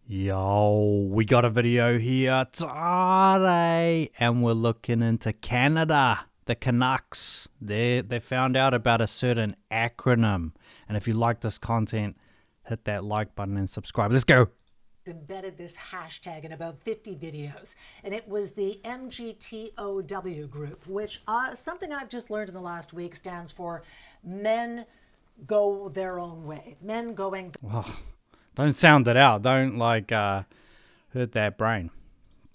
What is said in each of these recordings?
Yo, we got a video here today, and we're looking into Canada, the Canucks. They found out about a certain acronym, and if you like this content, hit that like button and subscribe. Let's go. Embedded this hashtag in about 50 videos, and it was the MGTOW group, which something I've just learned in the last week stands for Men Go Their Own Way. Men going Don't sound it out. Don't hurt that brain.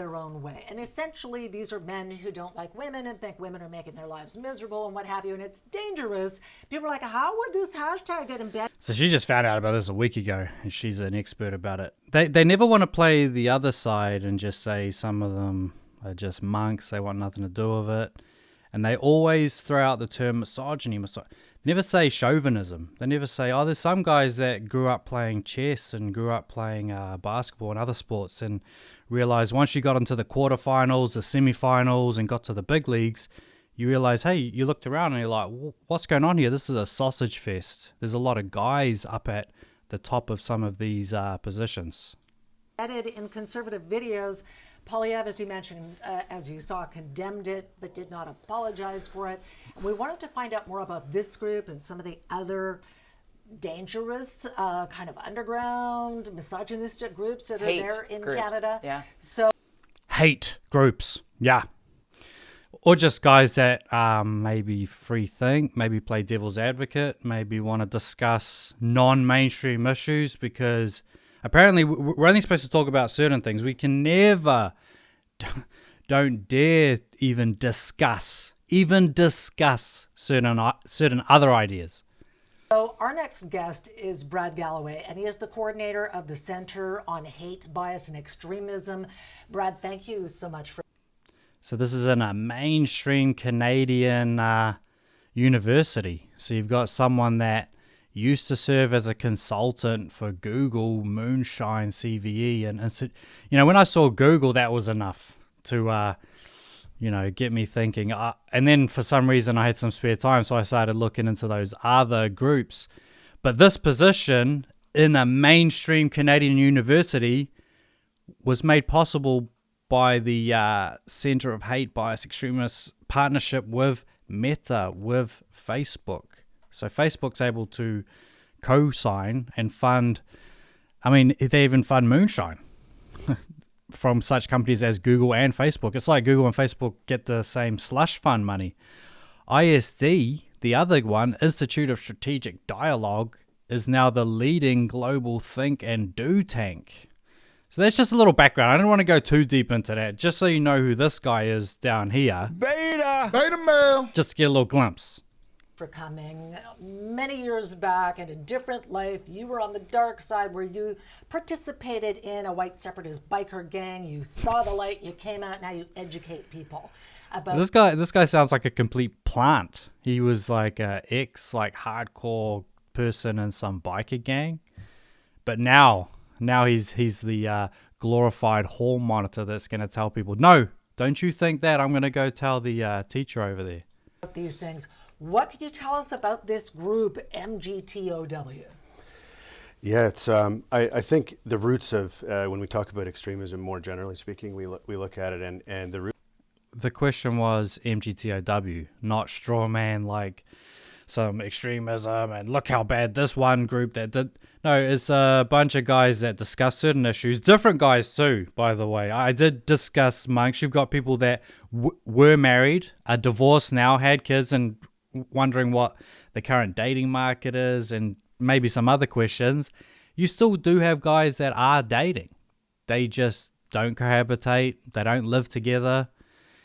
their own way. And essentially these are men who don't like women and think women are making their lives miserable and what have you, and it's dangerous. People are like, how would this hashtag get embedded? So she just found out about this a week ago, and she's an expert about it. They never want to play the other side and just say some of them are just monks, they want nothing to do with it. And they always throw out the term misogyny. They never say chauvinism. They never say, oh, there's some guys that grew up playing chess and grew up playing basketball and other sports and realized once you got into the quarterfinals, the semifinals, and got to the big leagues, you realize, hey, you looked around and you're like, what's going on here? This is a sausage fest. There's a lot of guys up at the top of some of these positions. In conservative videos, Polyev, as you mentioned, as you saw, condemned it, but did not apologize for it. And we wanted to find out more about this group and some of the other dangerous kind of underground misogynistic groups that are there in Canada. Yeah. So Hate groups, yeah. Or just guys that maybe free think, maybe play devil's advocate, maybe want to discuss non-mainstream issues, because apparently we're only supposed to talk about certain things. We can never, don't dare even discuss certain other ideas. So our next guest is Brad Galloway, and he is the coordinator of the Center on Hate, Bias, and Extremism. Brad, thank you so much for... So this is in a mainstream Canadian university. So you've got someone that used to serve as a consultant for Google, Moonshine, CVE, and so, you know, when I saw Google, that was enough to get me thinking. And then for some reason I had some spare time, so I started looking into those other groups. But this position in a mainstream Canadian university was made possible by the Center of Hate, Bias, Extremist partnership with Meta, with Facebook. So Facebook's able to co-sign and fund, I mean, they even fund Moonshine from such companies as Google and Facebook. It's like Google and Facebook get the same slush fund money. ISD, the other one, Institute of Strategic Dialogue, is now the leading global think and do tank. So that's just a little background. I don't want to go too deep into that. Just so you know who this guy is down here. Beta male. Just to get a little glimpse. For coming many years back in a different life. You were on the dark side where you participated in a white separatist biker gang. You saw the light, you came out, now you educate people about... This guy sounds like a complete plant. He was like a hardcore person in some biker gang. But now he's the glorified hall monitor that's going to tell people, no, don't you think that. I'm going to go tell the teacher over there. These things. What can you tell us about this group, MGTOW? Yeah, it's I think the roots of when we talk about extremism, more generally speaking, we look at it and the root. The question was MGTOW, not straw man like some extremism and look how bad this one group that did. No, it's a bunch of guys that discuss certain issues. Different guys too, by the way. I did discuss monks. You've got people that were married, are divorced now, had kids, and wondering what the current dating market is, and maybe some other questions. You still do have guys that are dating. They just don't cohabitate. They don't live together.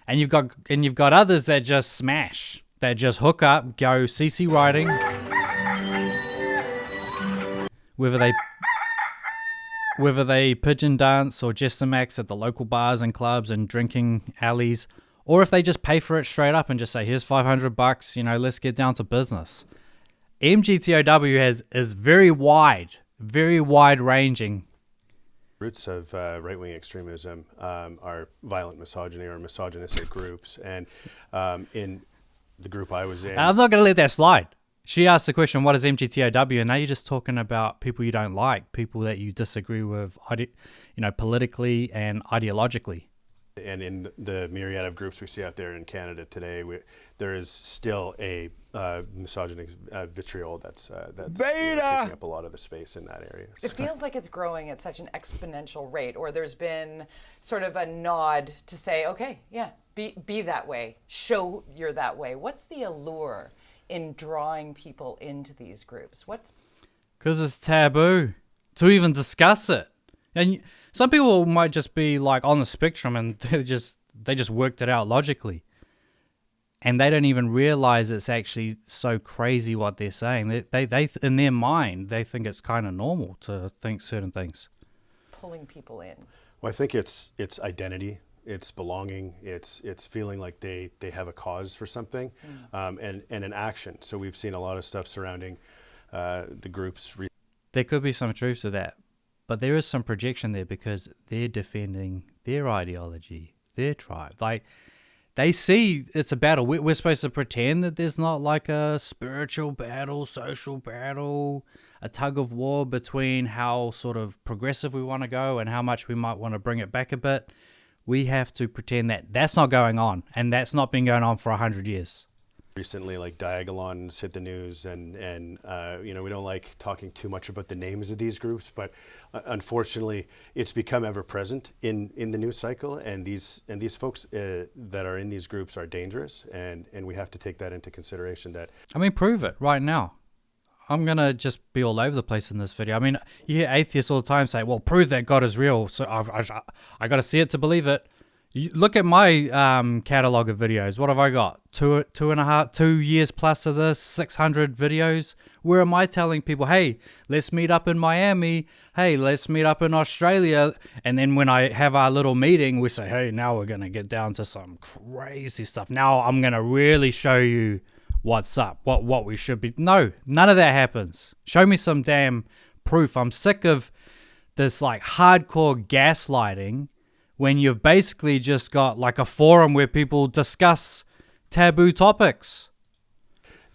And you've got others that just smash. That just hook up, go CC riding. Whether they pigeon dance or Jessamax at the local bars and clubs and drinking alleys, or if they just pay for it straight up and just say, here's $500, let's get down to business. MGTOW is very wide ranging. Roots of right-wing extremism are violent misogyny or misogynistic groups. And in the group I was in... I'm not going to let that slide. She asked the question, what is MGTOW? And now you're just talking about people you don't like, people that you disagree with, politically and ideologically. And in the myriad of groups we see out there in Canada today, there is still a misogynist vitriol that's taking up a lot of the space in that area. It feels like it's growing at such an exponential rate, or there's been sort of a nod to say, okay, yeah, be that way, show you're that way. What's the allure in drawing people into these groups? Because it's taboo to even discuss it. And some people might just be like on the spectrum and they just worked it out logically. And they don't even realize it's actually so crazy what they're saying. They in their mind, they think it's kind of normal to think certain things. Pulling people in. Well, I think it's identity, it's belonging, it's feeling like they have a cause for something, and an action. So we've seen a lot of stuff surrounding the groups. There could be some truth to that. But there is some projection there because they're defending their ideology, their tribe. Like, they see it's a battle. We're supposed to pretend that there's not like a spiritual battle, social battle, a tug of war between how sort of progressive we want to go and how much we might want to bring it back a bit. We have to pretend that that's not going on, and that's not been going on for 100 years. Recently, like Diagolons hit the news, and we don't like talking too much about the names of these groups, but unfortunately, it's become ever present in the news cycle, and these folks that are in these groups are dangerous, and we have to take that into consideration. Prove it right now. I'm gonna just be all over the place in this video. You hear atheists all the time say, "Well, prove that God is real." So I got to see it to believe it. You look at my catalog of videos. What have I got? 2 years plus of this, 600 videos. Where am I telling people, hey, let's meet up in Miami. Hey, let's meet up in Australia. And then when I have our little meeting, we say, hey, now we're going to get down to some crazy stuff. Now I'm going to really show you what's up, what we should be. No, none of that happens. Show me some damn proof. I'm sick of this like hardcore gaslighting when you've basically just got like a forum where people discuss taboo topics.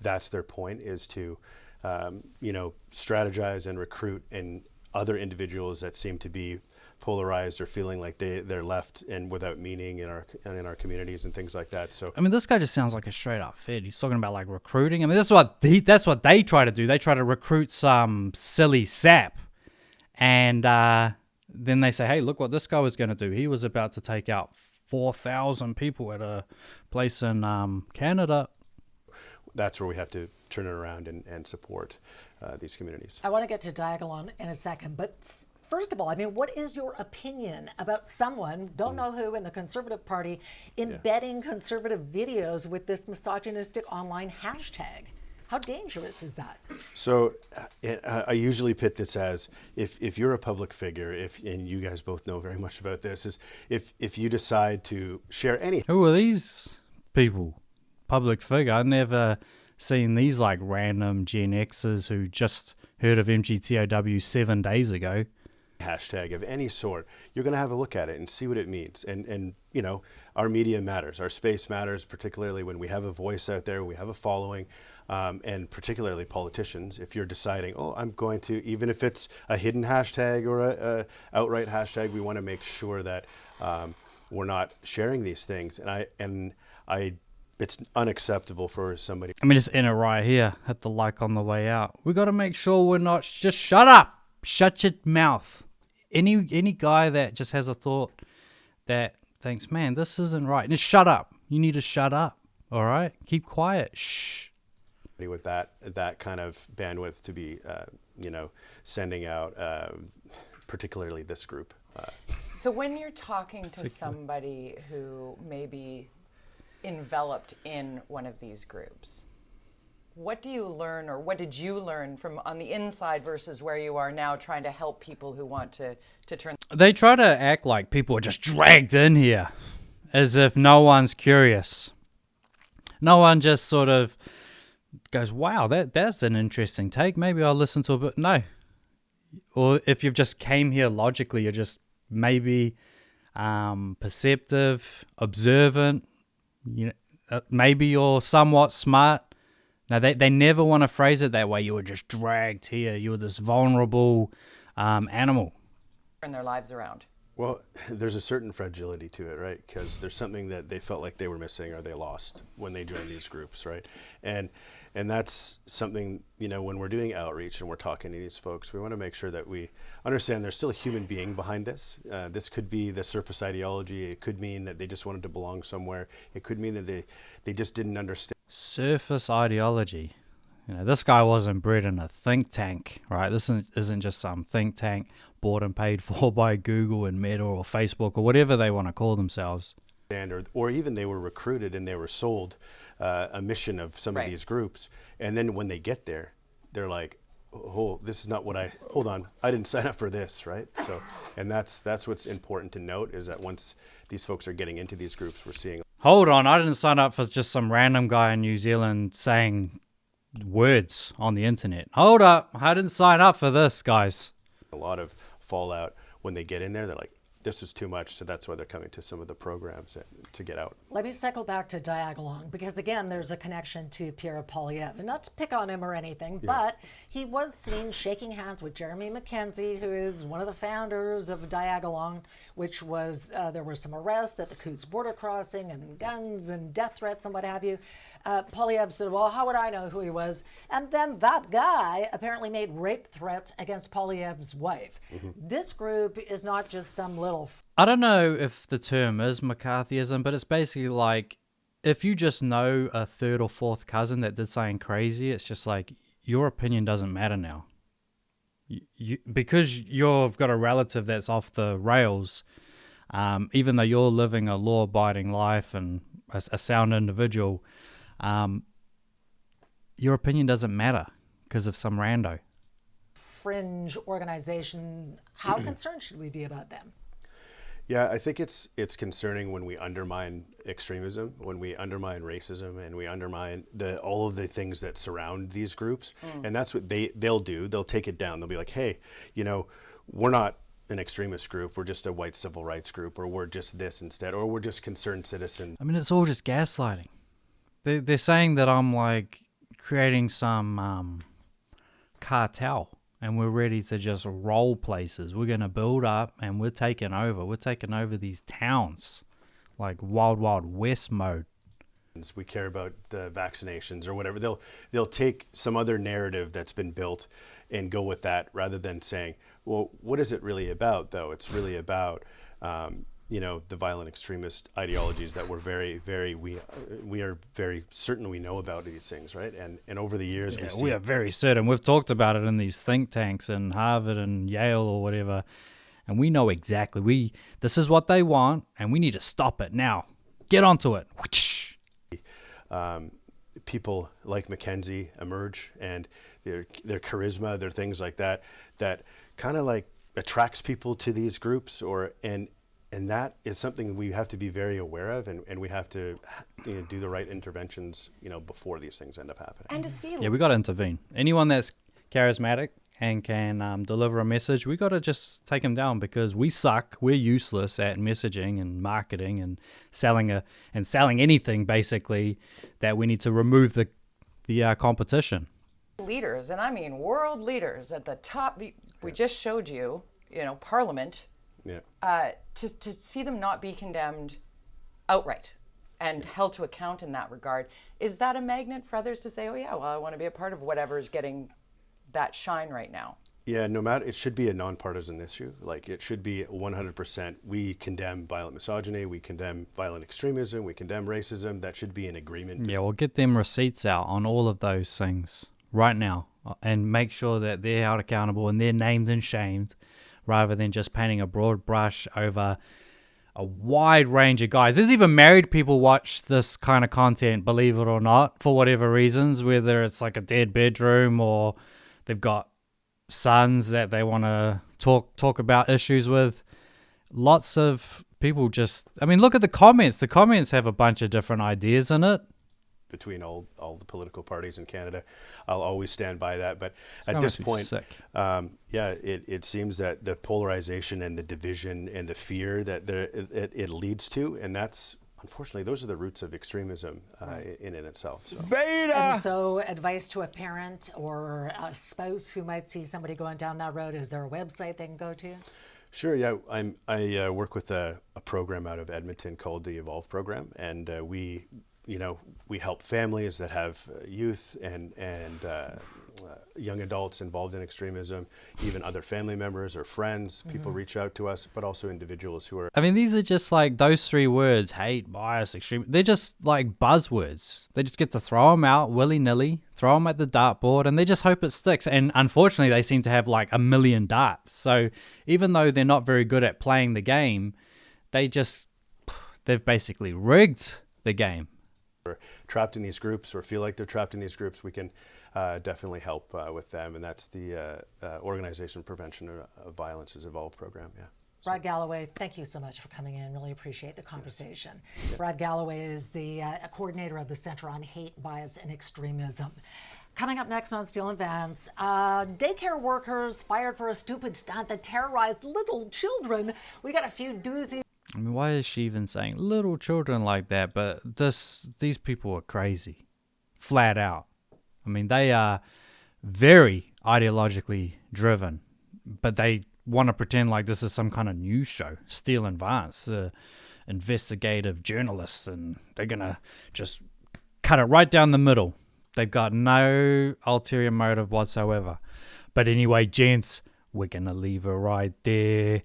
That's their point, is to, strategize and recruit in other individuals that seem to be polarized or feeling like they're left and without meaning in our communities and things like that. So this guy just sounds like a straight up fed. He's talking about like recruiting. That's what they try to do. They try to recruit some silly sap, and then they say, hey, look what this guy was going to do. He was about to take out 4,000 people at a place in Canada. That's where we have to turn it around and support these communities. I want to get to Diagolon in a second, but first of all, what is your opinion about someone, don't know who, in the Conservative Party embedding conservative videos with this misogynistic online hashtag? How dangerous is that? So I usually pit this as, if you're a public figure, and you guys both know very much about this, is if you decide to share any... Who are these people? Public figure? I've never seen these like random Gen Xers who just heard of MGTOW 7 days ago. Hashtag of any sort, you're going to have a look at it and see what it means. And our media matters, our space matters, particularly when we have a voice out there, we have a following, and particularly politicians. If you're deciding, I'm going to, even if it's a hidden hashtag or a outright hashtag, we want to make sure that we're not sharing these things. And it's unacceptable for somebody. Just in it right here, hit the like on the way out. We got to make sure we're not, just shut up, shut your mouth. Any guy that just has a thought that thinks, man, this isn't right, just shut up. You need to shut up. All right, keep quiet. Shh. With that kind of bandwidth to be, sending out, particularly this group. So when you're talking to somebody who may be enveloped in one of these groups, what do you learn, or what did you learn from on the inside versus where you are now trying to help people who want to turn? They try to act like people are just dragged in here as if no one's curious. No one just sort of goes, wow, that's an interesting take. Maybe I'll listen to it, but no. Or if you've just came here logically, you're just maybe perceptive, observant. Maybe you're somewhat smart. Now, they never want to phrase it that way. You were just dragged here. You were this vulnerable animal. Turn their lives around. Well, there's a certain fragility to it, right? Because there's something that they felt like they were missing or they lost when they joined these groups, right? And that's something, you know, when we're doing outreach and we're talking to these folks, we want to make sure that we understand there's still a human being behind this. This could be the surface ideology. It could mean that they just wanted to belong somewhere. It could mean that they just didn't understand. Surface ideology. You know, this guy wasn't bred in a think tank, right? This isn't just some think tank bought and paid for by Google and Meta or Facebook or whatever they want to call themselves. Or even they were recruited and they were sold a mission of some of these groups. And then when they get there, they're like, oh, this is not what hold on, I didn't sign up for this, right? So, and that's what's important to note, is that once these folks are getting into these groups, we're seeing. Hold on, I didn't sign up for just some random guy in New Zealand saying words on the internet. Hold up, I didn't sign up for this, guys. A lot of fallout when they get in there. They're like, this is too much, so that's why they're coming to some of the programs to get out. Let me cycle back to Diagolong, because again, there's a connection to Pierre Poilievre, and not to pick on him or anything, but he was seen shaking hands with Jeremy Mackenzie, who is one of the founders of Diagolong, which was, there were some arrests at the Coutts border crossing and guns and death threats and what have you. Poilievre said, well, how would I know who he was? And then that guy apparently made rape threats against Poilievre's wife. This group is not just some little... I don't know if the term is McCarthyism, but it's basically like, if you just know a third or fourth cousin that did something crazy, it's just like, your opinion doesn't matter now. Because you've got a relative that's off the rails, even though you're living a law-abiding life and a sound individual, your opinion doesn't matter because of some rando. Fringe organization, how concerned should we be about them? Yeah, I think it's concerning when we undermine extremism, when we undermine racism, and we undermine all of the things that surround these groups. And that's what they'll do. They'll take it down. They'll be like, hey, you know, we're not an extremist group. We're just a white civil rights group, or we're just this instead, or we're just concerned citizens. I mean, it's all just gaslighting. They're saying that I'm like creating some cartel. And we're ready to just roll places. We're going to build up and we're taking over. We're taking over these towns like Wild Wild West mode. We care about the vaccinations or whatever. They'll take some other narrative that's been built and go with that, rather than saying, well, what is it really about, though? It's really about, you know, the violent extremist ideologies that we're we are very certain we know about these things, right? And over the years, we are very certain. We've talked about it in these think tanks in Harvard and Yale or whatever, and we know exactly. This is what they want, and we need to stop it now. Get onto it. People like Mackenzie emerge, and their charisma, their things like that kind of like attracts people to these groups, and that is something we have to be very aware of, and we have to, you know, do the right interventions, you know, before these things end up happening. And to see... Yeah, we got to intervene. Anyone that's charismatic and can deliver a message, we got to just take them down, because we suck. We're useless at messaging and marketing and selling anything, basically, that we need to remove the competition. Leaders, and I mean world leaders at the top. We just showed you, you know, Parliament. Yeah. To see them not be condemned outright and held to account in that regard, is that a magnet for others to say, oh yeah, well, I want to be a part of whatever is getting that shine right now? Yeah, no matter, it should be a nonpartisan issue. Like, it should be 100%. We condemn violent misogyny, we condemn violent extremism, we condemn racism. That should be an agreement. Yeah, we'll get them receipts out on all of those things right now and make sure that they're held accountable and they're named and shamed, rather than just painting a broad brush over a wide range of guys. There's even married people watch this kind of content, believe it or not, for whatever reasons, whether it's like a dead bedroom or they've got sons that they want to talk about issues with. Lots of people just, I mean, look at the comments. The comments have a bunch of different ideas in it. Between all the political parties in Canada, I'll always stand by that. But at this point, it seems that the polarization and the division and the fear that it leads to, and that's unfortunately, those are the roots of extremism in itself. So. And so advice to a parent or a spouse who might see somebody going down that road, is there a website they can go to? Sure, yeah. I work with a program out of Edmonton called the Evolve program, and we help families that have youth and young adults involved in extremism, even other family members or friends. People reach out to us, but also individuals who are... I mean, these are just like those three words: hate, bias, extreme. They're just like buzzwords. They just get to throw them out willy-nilly, throw them at the dartboard, and they just hope it sticks. And unfortunately, they seem to have like a million darts. So even though they're not very good at playing the game, they've basically rigged the game. Trapped in these groups or feel like they're trapped in these groups, we can definitely help with them, and that's the Organization Prevention of Violence's Evolve program. Yeah. Brad Galloway, thank you so much for coming in. Really appreciate the conversation. Yes. Brad Galloway is the coordinator of the Center on Hate, Bias, and Extremism. Coming up next on Steel and Vance, daycare workers fired for a stupid stunt that terrorized little children. We got a few doozies. I mean, why is she even saying little children like that? But these people are crazy, flat out. I mean, they are very ideologically driven, but they want to pretend like this is some kind of news show. Steel and Vance, the investigative journalists, and they're going to just cut it right down the middle. They've got no ulterior motive whatsoever. But anyway, gents, we're going to leave it right there.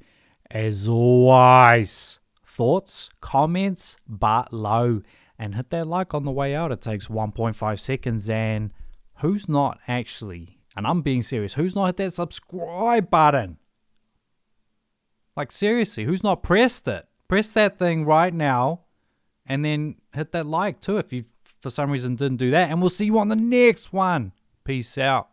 As always, thoughts, comments, below, and hit that like on the way out. It takes 1.5 seconds, and who's not actually, and I'm being serious, who's not hit that subscribe button? Like seriously, who's not pressed it? Press that thing right now, and then hit that like too if you for some reason didn't do that, and we'll see you on the next one. Peace out.